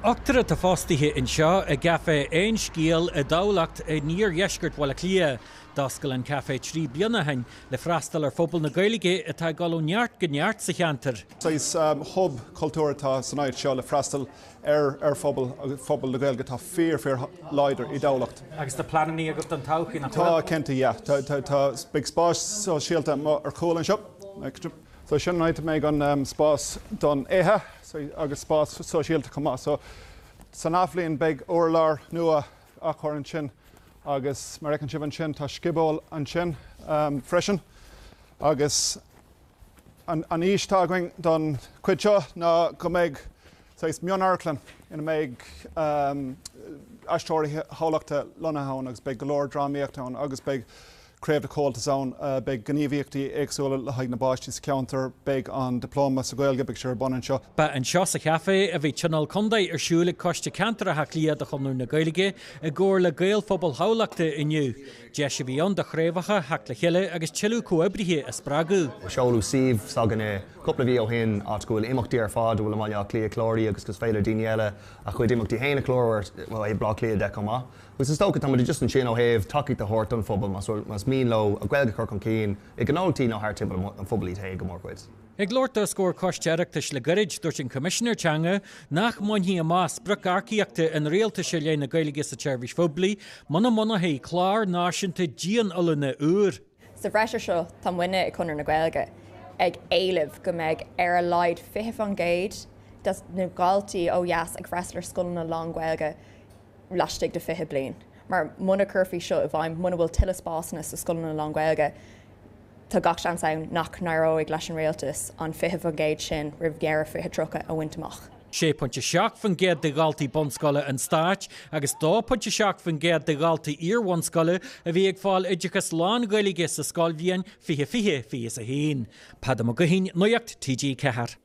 Uachtarán tá fástaithe in seo a gcaithfear aon scéal a dhamhlacht a níor dheisceart bhla clia dascail an caithfear trí bliana hain le freastal ar phobal na Gaeilge atá galún neart sa cheantar. Is hub cultúr tá san áit seo le freastal ar phobal na Gaeilge tá fear leidir I dhamhlacht. Agus tá planí a go an tauchaí nach Tá cinnte tá big spás so síalta ar chólann seo. So sin áit méid an spás don éthe agus spás so síalta comá. So san áflíonn beag urlár nua a chur an sin agus mar an sibh an sin tá scibáil an sin freisin agus an íos tá going don cuid seo ná go méid is mion airclan ina méid aistóirí hálaachta lonathain agus beag golóir drámaíochtáin agus beag craobh de cóiltas ann beag gníomhíochtaí éagsúla le haig na báistí sa ceantar beag an diplóma sa Gaeilge beag sé bon an seo. Ba an seo sa caithfear a bhí tionál condaid ar siúla coiste ceantar a cliaad a chumnú na Gaeilge a gcóir le gaol phobal hálaachta inniu. De sé bhí an de chréimhacha hac le chiile agus tiilú comhaibrithe a sprágu. Seolú síomh sagan cúpla bhí ó hin áitgúil imachtaí ar fád bhfuil amáile clí clóirí agus gus féidir daoine eile a chuid imachtaí héanana clóir é blá clí de comá. Gus is tócha tá just an sin ó héamh takeí a thuirt an phobal mas mín lo a Gaeilge chuir chun cín I gnáiltaí nó thart tibal an phoblí té go mórcuid. Ag glórta scór coisteachtas le gairid dúirt an Commissioner Cheann nach maithí a más brach arciíachta an réalta sé léana na Gaeilge sa tseirbhís phoiblí mana hé chlár náisiúnta díon ulanna úr. Sa bhreisir seo tá muine I Conradh na Gaeilge ag éileamh go méid ar a leid fiche an géid das na gáltaí ó dheas ag freastal scoileanna lang Gaeilge laistigh de fiche bliain. Mar muna curfií seo a bhaim muna bhfuil tiilespásna sa scoileanna lang Gaeilge tá gach an saon nach nairóigh leis an réaltas an fiche an géid sin rih ggéire fiche trocha a bhaintach. 6.7 fan géad de galtaí bonscoile an Stáit agus 2.7 fan géad de galtaí íorhanscoile a bhí ag fáil oideachas lán Gaeilge sa scoilbhíon fiche a hain. Padam go hín Nuacht TG4.